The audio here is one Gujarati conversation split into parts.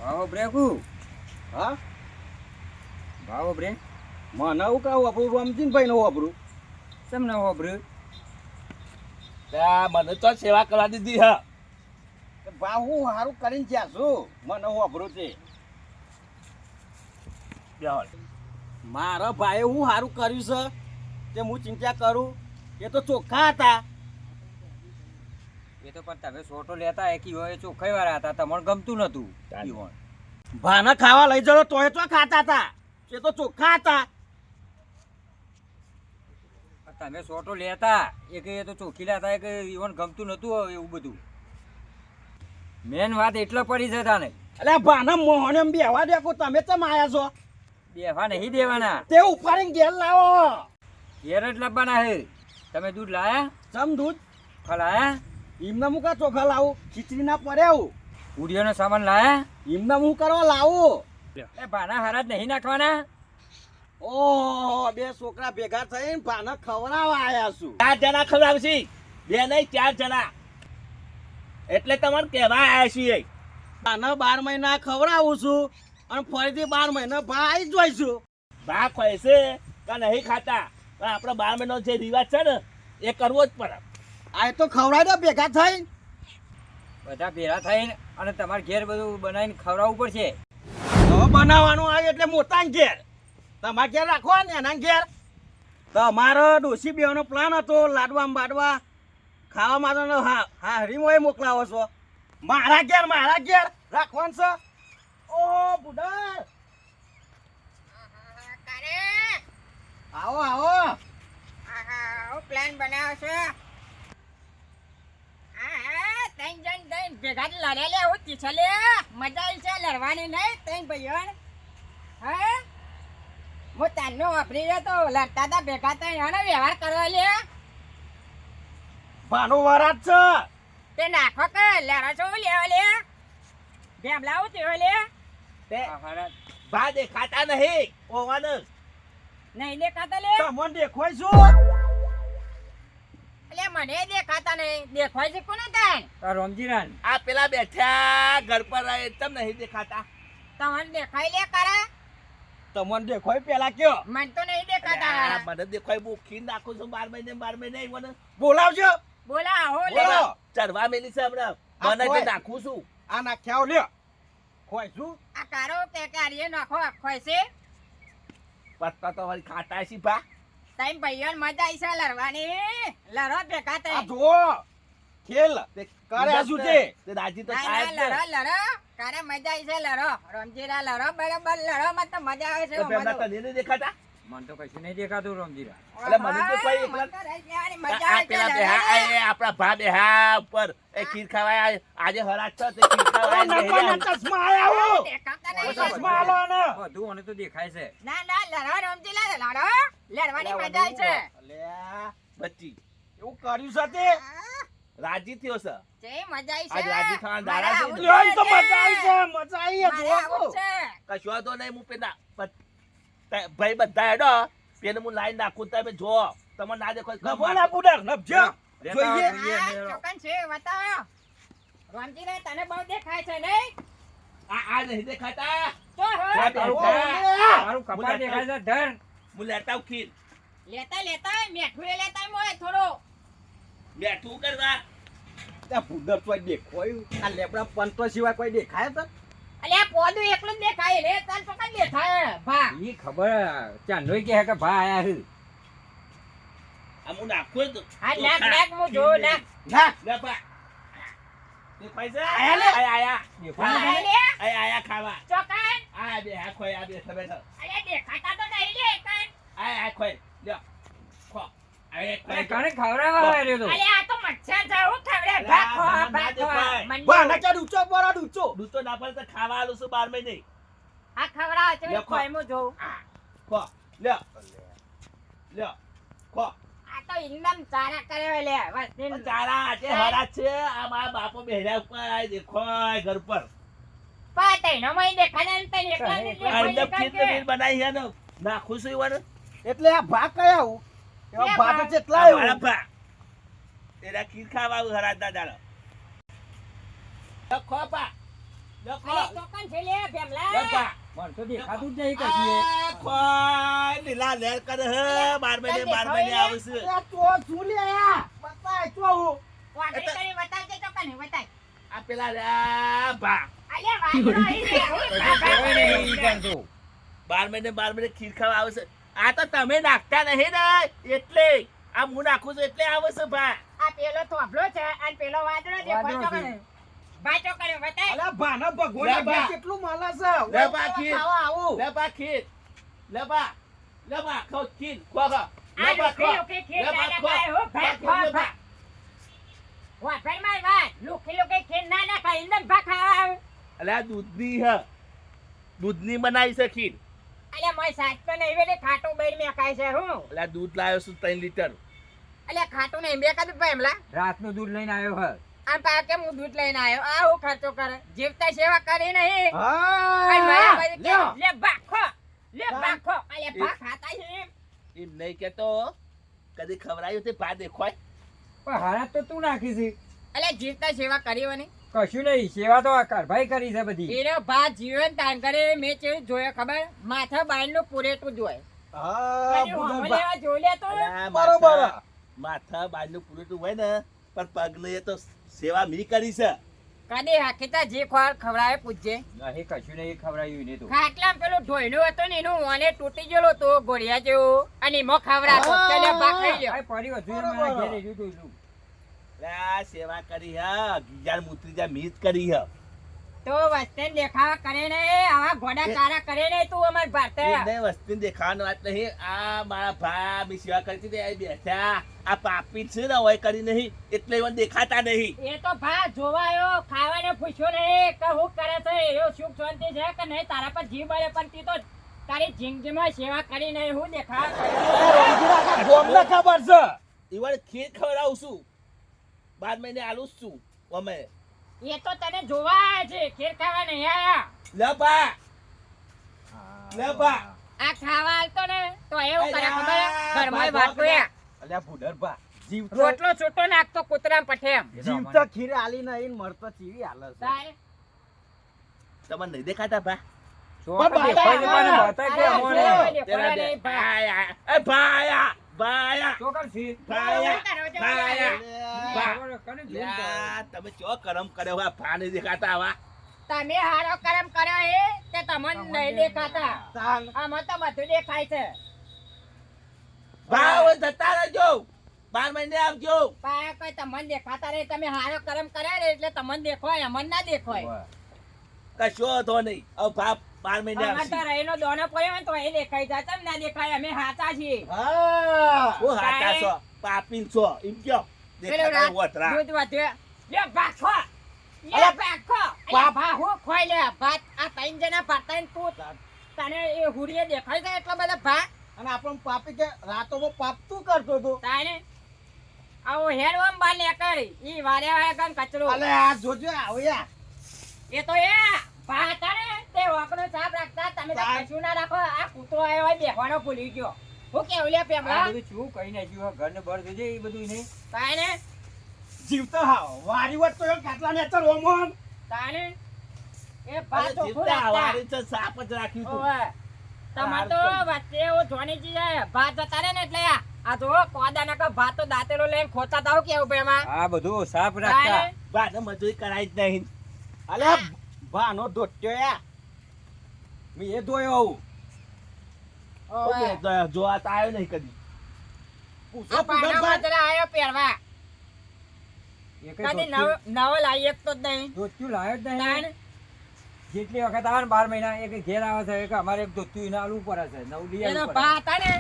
ભાવો બ્રેકુ હા ભાવો બ્રેક મને હું કહું વાપરું રમજીનભાઈ નું વાપરું કેમ ના વાપર્યું? ત્યાં મને તો સેવા કરવા દીધી હા. ભાવ હું સારું કરીને જ્યાં છું મને વાપરું છે મારા ભાઈએ હું સારું કર્યું છે તે હું ચિંતા કરું એ તો ચોખ્ખા હતા. એ તો પણ તમે સોટો લેતા એકી હોય ચોખ્ખાઈ વાળા હતા, તમને ગમતું નતું. ભાના ખાવા લઈ જતો તોય તો ખાતા હતા, એ તો ચોખ્ખા હતા. તમે સોટો લેતા એ કે તો ચોખ્ખી લેતા એ કે ઈવન ગમતું નતું એવું બધું. મેન વાત એટલે પડી છે તાને. એટલે ભાના મોહને બેવા દેખો તમે ચમ આયા છો? બેવા નહીં દેવાના, તે ઉપાડીને ઘેર લાવો. ઘેર જ લાવવાના હે. તમે દૂધ લાયા? ચમ દૂધ ખલાયા? એમને હું કા ચોખા લાવું? ખીચડી ના પડ્યા પૂરીઓનો સામાન લાયા? એમને હું કરવા લાવું? એ ભાના હારા જ નહીં નાખવાના? ઓહો, બે છોકરા ભેગા થઈને ભાના ખવડાવવા આયા છું. 4 જણા ખવડાવશી, 2 નહીં 4 જણા. એટલે તમારે કહેવા આવ્યા છીએ. ભાના 12 મહિના ખવડાવું છું અને ફરીથી 12 મહિના ભા આવી જોઈશું. ભા ખોય છે કે નહીં ખાતા, પણ આપણો 12 મહિનો જે રિવાજ છે ને એ કરવો જ પડે. આ તો ખવડાવી દો ભેગા થઈને. બધા ભેગા થઈને અને તમારે ઘેર બધું બનાવીને ખવડાવવું પડશે. હવે બનાવવાનું આવે એટલે મોટા ઘેર તમારે ઘેર રાખવા ને એના ઘેર. તમારો ડોસી બેવાનો પ્લાન હતો લાડવા બાડવા ખાવા માટે. હા હરીમોય મોકલાવો છો મારા ઘેર રાખવાનું છે. ઓહો બુડા, આવો આવો. પ્લાન બનાવ્યો છે. ત્રણ જણ થઈને ભેગા લડે લે હું તીછે લે મજા આવી છે લડવાની નહીં ત્રણ ભાઈઓ. હે હું તારનો વાપરી રહ્યો તો લડતા હતા ભેગા થઈને એનો વ્યવહાર કરવા લે. ભાનો વરાત છે તે નાખો કે લડો છો લેવા લે ભેમ લાવું તેવો લે તે હારા ભા દેખાતા નહીં ઓવાને. નહીં દેખાતા લે. તમને દેખોય છું? એટલે મને દેખાતા નહીં દેખાય છે કોને તાન? રમજીરાન આ પેલા બેઠા ઘર પર રહે તમ નહીં દેખાતા. તમને દેખાય લે કરે તમને દેખોય પેલા કયો મને તો નહીં આ દેખાતા. મને દેખાય ભૂખી નાખું છું 12 મહિને મને બોલાવજો. બોલા આવો લે. બોલો. ચરવા મેલી છે હમણાં આ મને તો ખોય. નાખું છું. આ નાખ્યા લ્યો ખોય છું. આ કારો કે કાર્ય નાખો આખો છે. પત્તા તો વળી ખાતા છે ભા. તઈ ભાઈઓ મજા આવી છે લડવાની. લડો ભેગા આ થઈ. જુઓ ખેલ તે કરે શું છે? તે રાજી તો ના થાય જ ના ને. લડો કારે મજા આવી છે લડો રમજીરા લડો બરાબર લડો માં તો મજા આવે છે. તો પેલા તને નહીં દેખાતા. મને તો કશું નહીં દેખાતું રમજીરા. એટલે મને તો કોઈ એકલા- મજા આ આવે છે પેલા બેહા એ આપણા ભા બેહા ઉપર એ ખીર ખાવા આજે હરાજ છે તે ખીર ખાવા આ નકોના ચશ્મા આયા હો. દેખાતા ઓ નહીં. ચશ્મા આલો ને. બધું મને તો દેખાય છે. ના ના લડો રમજીરા લડો લડવાની મજા આવે છે. અલ્યા, બચ્ચી એવું કર્યું છે તે? રાજી થયો છે. જે મજા આવી આજ રાજી છે. થવાના મારે દાડા આવું છે. લ્યો, ઈ તો છે. મજા આવી છે મજા આવી છે. મારે જુઓ આવું તો. છે. કશું વાંધો નહીં હું પેલા ભાઈ બધા હેડો પેલે હું લાઈન નાખું તમે જો તમને ના દેખો નભોના બુડર નભજો. રહેતા જોઈએ. જોઈએ હા, મેળો. ચોકન છે બતાવો રમજીરા તને બહુ દેખાય છે નહીં આ નહીં દેખાતા. તો હો. જા આવો, બેટા. મારું કપાળ દેખાય છે ધન. હું લેતા આવું ખીર લેતા લેતા મેઠું એ લેતા મોય થોડો. બેઠું કરવા. આ બુડર તો દેખોયું. આ લેબડા પંતો સિવાય કોઈ દેખાય તો? અલ્યા પોદું એકલું જ દેખાય રે તને તો કઈ દેખાય ભા. ઈ ખબર ચાંદોઈ કે હે કે ભા આયા છે. આ હું નાખું તો હા નાક નાક હું જોઉં નાક. ના લે પા. તે પૈસા આયા લે. આયા દેખાય છે? અલ્યા આયા ખાવા. ચોકન આ બે હા ખોય આ બે બેઠો. અલ્યા દેખાતા તો નહીં લે કન. આ ખોય લ્યો ખો આ અરે કાણે ખવડાવવા આવ્યો તો. અલ્યા આ તો મચ્છર છે હું ખવડે ભા ખો ના, ભા ખો. દેખાય. મને બા ના ચાલ ઊંચો પર ઊંચો. દૂધો ના પડે તો ખાવા આલું છું 12 મહિને. આ ખવડાવ છે દેખો. કોઈ હું જોઉં. ખો લ્યો લ્યો ખો. આ તો ઇન્દમ ચારા કરે લે વસ્તી પણ તારા આજે હરાજ છે આ મારા બાપો બેહ્યા ઉપર આ દેખો ઘર પર પાટે નો મય દેખાને ને તને એકલા ને અંદર દેખાય ખીર ને બનાવી છે ને નાખું છું ઈવન. એટલે આ ભા કયા આવું? એવા એ ભા તો ભા. કેટલા આ મારા આવ્યું? ભા. એના ખીર ખાવા આવું હરાજ દાદા. ખો પા લખો. અરે ચોકન છે લે ભેમલા લખા. મને તો દેખાતું જ નહીં કશું એ. આ કોઈ લીલા લેર કરે હે 12 મહિને આવશે. એ તો શું લે આ? બતાય તો હું. વાગડી કરી બતાવજે ચોકન બતાય આ પેલા લ્યા ભા અલ્યા વાગડો અહીં લે કશું કહેવાય નહીં ઈ કાન તો. 12 મહિને ખીર ખાવા આવશે. આ તો તમે નાખતા નહીં ને એટલે આ હું નાખું છું એટલે આવે છે ભા. આ પેલો થોભલો છે અને પેલો વાદળો છે વાદળો ચોકન છે. બાચો કરે બતાય અલા ભાના લે ભગવાન બા. કેટલું માલે છે લે બા ખીર. ખાવા આવું લે બા ખીર લે બા ખાઓ ખીર ખો ખો લે આ બા ખો લુખી ખીર લે બા ના ખો ખાય હો ભા ખો ભા વાહ ભાઈ માર વાત લુખી ખીર ના ખાય ઇંદન ભા ખાવા આવે અલ્યા દૂધની હ દૂધની બનાવી છે ખીર. અલ્યા મોય સાચ તો નહીં વેલે ખાટું બેડ મે ખાય છે હું અલ્યા દૂધ લાવ્યો છું 3 લીટર. અલ્યા ખાટું નહીં બે કાદું ભેમલા રાતનું દૂધ લઈને આવ્યો હે. આમ પા કેમ હું દૂધ લઈને આવ્યો આ હું ખર્ચો કરે જીવતા સેવા કરી નહીં હા અને મારા બાજુ કે, લ્યો. લે બાખો અલ્યા ભા ખાતા છે એમ. એમ નહીં કેતો કદી ખવડાયું તે ભા દેખોય. પણ હારાત તો તું નાખી છે. અલ્યા જીવતા સેવા કરી હોય ને કશું નહીં સેવા તો આ કારભાઈ કરી છે બધી. એનો ભા જીવન તાન કરે મેં કેવું જોયો ખબર માથા બાયનું પૂરેટું જોય હા અને બુધન હોમલે ભા. આ જોઈ લે તો અલ્યા બરોબર. માથા બાજુ પૂરેટું હોય ને પણ પગને એ તો સેવા મી કરી છે. કદી હાકીતા જે ખોર ખવડાવે પૂછજે નહીં કશું નહીં ખવડાવ્યું એને તો. ખાટલામાં પેલું ઢોયલું હતું ને એનું વાને તૂટી ગયેલો તો ગોળિયા જેવું અને એમાં ખવડાવતો હા. ચાલે ભા ખાઈ લ્યો આ પડી વધુ બરોબર. મારા ઘેરે રહ્યું હતું. અલ્યા સેવા કરી હ ગીજાર મુત્રીજા મીત કરી હ. તો વસ્તે દેખાવા કરે ને આવા ઘોડા તારા કરે ને તું અમાર ભારત એને વસ્તી દેખાવાનું વાત નહીં. આ મારા ભા મી સેવા કરતી હતી આ બેઠા આ પાપી છે ને હોય કરી નહીં એટલે એને દેખાતા નહીં. એ તો ભા જોવાયો ખાવાને પૂછ્યો નહીં કે હું કરે છે એવો સુખ શાંતિ છે કે નહીં તારા પર જીવ બળે પણ તી તો તારી જિંદગીમાં સેવા કરી નહીં હું દેખાવા કર્યો. ગોમને ખબર છે ઈવન ખીર ખવડાવું છું 12 મહિને આલું જ છું અમે. એ તો તને જોવા આવ્યા છે ખીર ખાવા નહીં આયા લે બા લે બા આ ખાવા આલતો ને તો એવું કરે ખબર અલ્યા, ઘરમાં ભા, વાટોયા અલ્યા ભુડર ભા જીવ તો રોટલો છૂટો નાખતો કૂતરામ પઠેમ જીવ તો ખીર આલી નહીં મરતો ચીવી હાલે છે તારે તમને નહીં દેખાતા ભા? ચોક પણ દેખાય છે, પણ બાબા, બતાય કે અરે, અમોને. અરે, તેના નહીં, ભા. ભાયા એ ભાયા ભાયા ચોકન છે. ભાયા કરો છો, ભાયા ભા. ખબર કને જોઈને લ્યા, તમે ચો કરમ કર્યો આ ભા નહીં દેખાતા આવા. તમે હારો કરમ કર્યો એ તે તમને નહીં દેખાતા તાન આમાં તો બધું દેખાય છે ભા હવે જતા રહેજો 12 મહિને આવજો. પા કોઈ તમને દેખાતા રહે તમે હારો કરમ કર્યા ને એટલે તમને દેખોય અમને ના દેખોય વાહ. કશો હતો નહીં હવે ભા 12 મહિને અમાર આવશે. તો રહીનો દોનો પડ્યો હોય ને તો એ દેખાઈ જાય તેમ ના દેખાય અમે હાચા છીએ હા હું હાચા છો પાપીન છો એમ કયો પેલું દેખાતા રાત વતરા. દૂધ વધ્યો લે ભાખો લે અરે, ભાખો અરે ભા હું ખોઈ લે ભાત આ ત્રણ જણા ભાતા ને તું તને એ હુડીએ દેખાય છે એટલા બધા ભા અને આપણને પાપી કે રાતોમાં પાપ તું કરતો તો તાને આવો હેડવામ બાર ને કરી ઈ વારે વારે ગન કચરો અલે આ જોજો આવ્યા એ તો એ ભા હતા ને તે વાકનો સાપ રાખતા તમે તો તાન. કશું ના રાખો આ કૂતરો આવ્યો હોય બેહવાનો ભૂલી ગયો હું કેવું લે આ પેમલા બધું શું કઈ નાખ્યું હે? ઘરને બહાર જોજે એ બધું નહીં. તાને જીવ તો હા વારી વટ તો કાટલા ને ચર ઓમન તાને એ ભા અરે તો જીવતા હવારે છે સાપ જ રાખ્યું તું. ઓવે તમાર તો વચ્ચે ઓ જોનીજી જાય ભાત જતા રહે ને એટલે આ જો કોદા ના ભાત તો દાંતેલો લઈને ખોતા તાવ કેવું પેમાં આ બધું સાફ રાખતા. ભાને મજૂરી કરાય જ નહીં. અલે ભાનો દોટ્યો યા મે એ દોયો આવું ઓકે, તો જોવા તો આવ્યો નહીં કદી. પૂછો આ પાનો પૂછો માત્ર આયો પહેરવા એકેય કદી ધોતિયું- નવો લાવી એક તો જ નહીં ધોતિયું લાવ્યો જ તાણ. નહીં. જેટલી વખત આવે ને 12 મહિના એક ઘેર આવે છે એક અમારે એક ધોતિયું એને આલવું પડે છે નવું લઈ એનો આવવું પડે. ભા હતા ને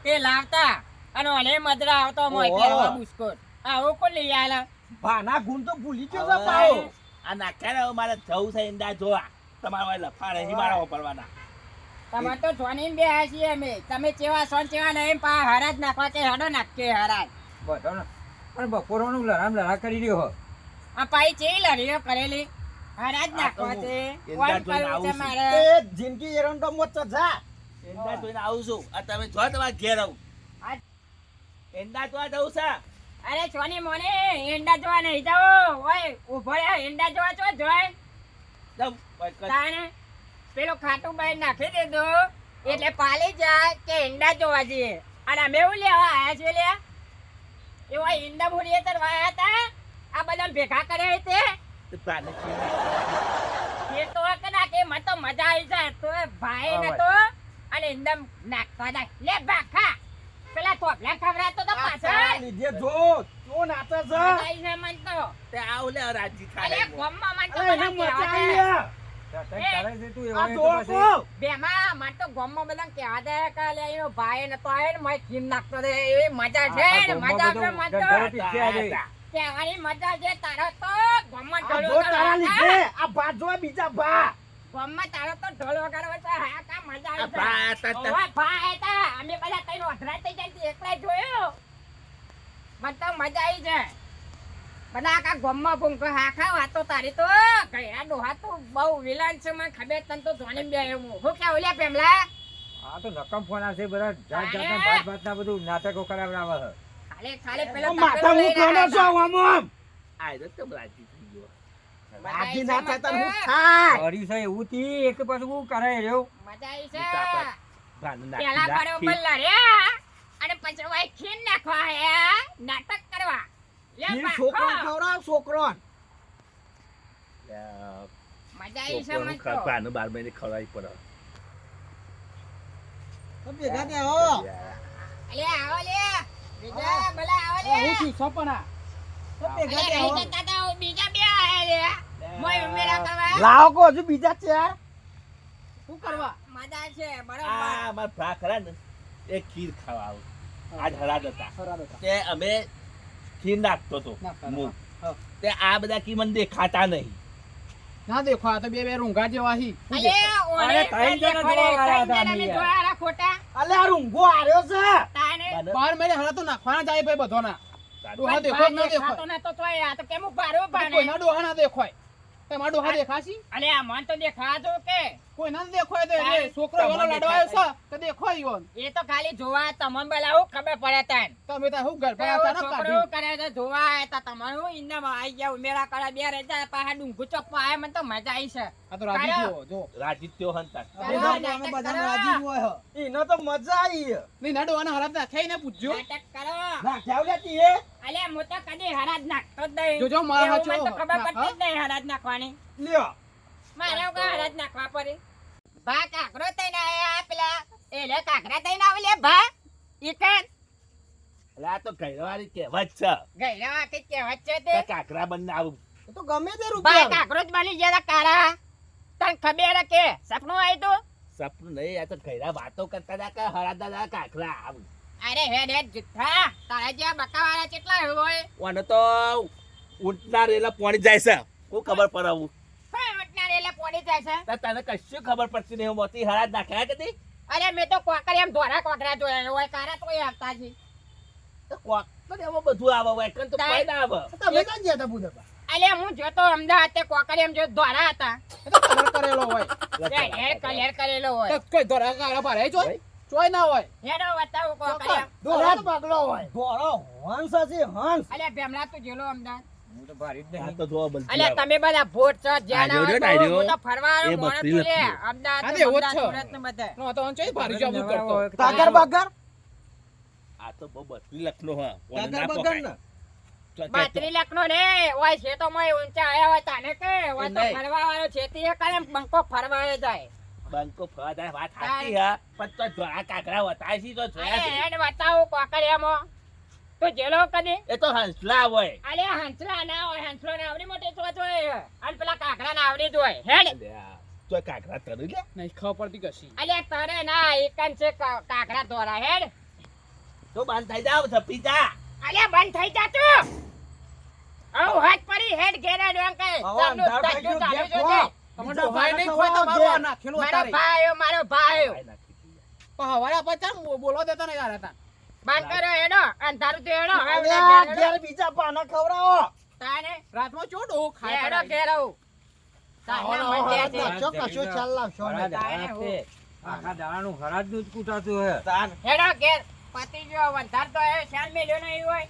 તે લાવતા અને ઓને મદરા આવતો મોય ઓહો. પહેરવા બુસ્કોટ આવું કોણ લઈ આલા ભાના ગુણ તો ભૂલી ગયો હવે છે પાઓ આ નાખ્યા ને હવે મારે જવું છે ઈંડા જોવા. તમારા વાય લફાડે હી મારા વાપરવાના. તમારે તો જોનીને બે છીએ અમે તમે ચેવા સોન ચેવા નહીં પા હરાજ નાખવા કે હડો નાખકે હરાજ બધો ને. પણ બપોરનું લડામ લડા કરી રહ્યો હો. આ પાઈ ચેવી લડીઓ કરેલી હરાજ આ તો નાખવા હું છે એંડા કોણ જોઈને કરવું છે આવું છું. મારે એ જિંદગી એરંડો મોચ જા ઈંડા જોઈને આવું છું. આ તમે જો તમારા ઘેર આવું. આ ઈંડા જોવા જવું છે. અરે છોની મોને ઈંડા જોવા નહીં જાઓ ઓય ઉભો રહે ઈંડા જોવા છો જોય જાઉં, વાત કર. તાણે પેલો ખાટું બાઈ નાખી દેજો એટલે પાલી જાય કે ઈંડા જોવા જઈએ અને અમે એવું લેવા આયા છે લે એવા ઈંડા ભૂરીએ તર વાયા હતા આ બધા ભેગા કર્યા તે તો પ્રાને ખીર એ તો કે ના કે મને તો મજા આવી જાય તો ભાઈ ને તો અને ઈંડા નાખવા જાય લે બાખા પેલા થોપલા ખવડાતો તો પાછળ લીધે જો શું નાચે છે મજા આવી જાય મને તો તે આવ લે રાજી અલે ખાય ગોમમાં મને તો અરે એને બધા મજા કહેવા આવી છે. યાર. તારે છે તું એવો આ હોય જો તો પછી કો. બેમાં મને તો ગોમમાં બધા કહેવા દે કે લે એનો ભાઈ ને તો આવે ને મેં ખીમ નાખતો દે એવી મજા છે ને મજા આપણે મને તો ગંધારો પીછે આવી. કહેવાની મજા છે તારો તો ગોમમાં આ ઢોલ જો તારા લીધે વગાડવા આ ભાત જો બીજા ભા ગોમમાં તારો તો ઢોલ વગાડવા છે હા કા મજા આ આવે છે ભા ઓવા ભા હતા અમે બધા તઈને ઓઢરા થઈ જાય એકલા જ જોયો મને તો મજા આવી છે બધા આખા ગોમમાં ભૂંકો હાખા વાતો તારી તો કયા ડોહા તો બહુ વિલાન છે મને ખબર તને તો જોઈને બે હું હું કેવું લે પેમલા આ તો નકમ ફોન આવશે બધા જાત જાતના ભાત ભાતના બધું નાટકો કરાવડાવે છે. ખાલી ખાલી પેલો માથા હું કોનો છો આમ આમ આય તો તમ રાજી થઈ ગયો રાજી ના થતા હું થાય કર્યું છે એવું થી એક પાછું હું કરે રહ્યો મજા આવી છે પ્રાને પેલા નાખી બરોબર લડ્યા અને પછી વાય ખીન નાખવા આયા નાટક કરવા લે ઈ બાપા. છોકરો ખવડાવ છોકરો મજા આવી છે મને તો પ્રાને 12 મહિને ખવડાવી પડે તો ભેગા દે હો અલે આવો લે બીજા ભલા આવો લે હું છું સપના તો ભેગા અલે દે રહી હો જતા તા બીજા બે આયા લે મોય ઉમેરા કરવા લાવો કો હજુ બીજા ચાર શું કરવા મજા છે બરોબર આ માર ભા ખરા ને એ ખીર ખાવા આવું આજ હરાદ હતા તે અમે ખીર નાખતો તો હું તે આ બધા કી મને દેખાતા નહીં ના દેખો આ તો બે બે રૂંઘા જેવા હી અલે ઓરે અરે ત્રણ જણા જોવા વાળા હતા અમે યાર. જોયા ખોટા અલે આ રૂંગો આર્યો છે તાને મને 12 મહિને હરા તો નાખવાના જાય ભાઈ બધોના ડોહા દેખો ભાઈ ના દેખો દેખાતો નતો તોય આ તો કેમ પાડો પાડે કોઈના ડોહા ના દેખાય તમારા ડોહા દેખાશી અલે આ મન તો દેખા જો કે કોઈના ના દેખાય તો એટલે છોકરો એનો લડવાયો છે તો દેખાય ઈવન એ તો ખાલી જોવા તમને બોલાવું ખબર પડે તાન તમે તો હું ઘર પર કેવો આવતા ના છોકરો કાઢી કરે છે જોવા આયા તા તમારું હું ઈંડામાં આઈ ગયા ઉમેરા કરે બે રેજા પાહા ડુંગુ ચોપ્પા આયા મને તો મજા આવી છે આ તો રાજી થયો જો રાજી ત્યો હંતા નાટક કરો. ઈને તો મજા આવી નહીં ના ડોહાના હરા નાખ્યા ને પૂછજો નાટક કરો ના જાવલે તી એ અલે હું તો કદી હરાજ નાખતો જ નહીં જોજો મારા એવું મને તો હાચો. ખબર હા, પડતી જ નહીં હરાજ નાખવાની લ્યો મારે એવું હરાજ નાખવા પડે ભા કાકરો તઈને આયા પેલા એટલે કાકરા તઈને આવે લે ભા ઈકન એટલે આ તો કહેવાની કહેવત છે ગઈરા વાકી કહેવત છે તે કે કાકરા બંને આવું એ તો ગમે તે ભા રૂપિયા કાકરો જ બની ગયા તા કારા તને ખબર હે કે સપનું આવ્યું તું સપનું નહીં આ તો ઘેરા વાતો કરતા હતા કે હરા દાદા કાકરા આવું અરે હેડ હેડ જુઠ્ઠા તારા જેવા બકાવાળા કેટલા હોય ઓને તો ઊંટના રેલા પોણી જાય છે કોઈ ખબર પડે હું કોઈ વટના રેલે પોડી જાય છે તને કશું ખબર પડતી નહીં હું મોતી હરા જ નાખ્યા કદી અરે મેં તો કોકર એમ ધોરા કોકરા જોયા હોય કારા તો આવતા જી તો કોક તો એમાં બધું આવે વેકન તો કોઈ ના આવે તમે ક્યાં ગયા તા બુધા અલે હું જોતો અમદાવાદ તે કોકર એમ જો ધોરા હતા એ તો કલર કરેલો હોય હેર કલર કરેલો હોય તો કોઈ ધોરા કાળા ભારે જોય ચોય ના હોય હેડો બતાવું કોકર એમ દોરા તો બગલો હોય દોરો હંસ છે હંસ અલે ભેમલા તું જેલો અમદાવાદ હું તો ભારી જ આ નહીં. તો જોવા બલતી અલે આવે. તમે બધા ભોટ છો જ્યાં આર્યો ના ને, હોય તો આર્યો. હું તો ફરવાનો એ મોણસ બકરી છું લે. લખી. અમદાવાદ હા, તો એવો જ અમદાવાદ, છે. સુરત ને બધે નો તો ચોય ભારી જાવું કરતો કાકર બગર આ તો બહુ બત્રી લખનો હા ઓને કાકર ના બગર પકાય. ને તો કે તો. 32 લાખ નો ને ઓય છે તો મોય ઊંચા આયા હોય તાને કે ઓય તો નહીં. ફરવા વાળો છેતી એ કરે બંકો ફરવા જાય બંકો ફાદા વાત સાચી હા પણ તો જોડા કાકરા વતાય છે તો જોયા અરે છે. હેડ બતાવું કોકરિયામાં તો જેલો કદી એ તો હંસલા હોય અલે હંસલા ના હોય હંસલો ના આવડી મોટી ચોચ હોય અને પેલા કાકડા ના આવડી જ હોય હેડ અલ્યા, તો કાકરા તરી લે નહીં ખબર પડતી કશી અલે તરે ના એકન છે કાકડા ધોરા હેડ તો બંધ થઈ જાવ થપી જા અલે બંધ થઈ જા તું આવ હાથ પડી હેડ ઘેરા ડોંગ કે આવો ચાલુ અંધાર થઈ ચાલુ ગયો, ચાલુ ઘેર જોજે. તમારે ડોહાય નહીં ખોય તો મારો આ નાખેલો મારો અતારે ભાઈ ભાઈ નાખી દીધા. પણ હવારે પછી બોલો દેતા નહીં યાર હતા બંધ કરો હેડો અંધારું તો હેડો હવે અલ્યા, ઘેર ઘેર બીજા પાના ખવડાવો તાને રાતમાં ચો ડોહો ખાય હેડો પડાય. ઘેર આવું તાને આવો, મન આવો, દે છે. આવો. કશો કશો ચાલ લાવશો હરાજ નહીં. હરાજ છે. આખા દાડાનું હરાજ નું જ કૂટાતું હે તાન હેડો ઘેર પતિ જો વધાર તો હવે શાલ મેલ્યો નહીં હોય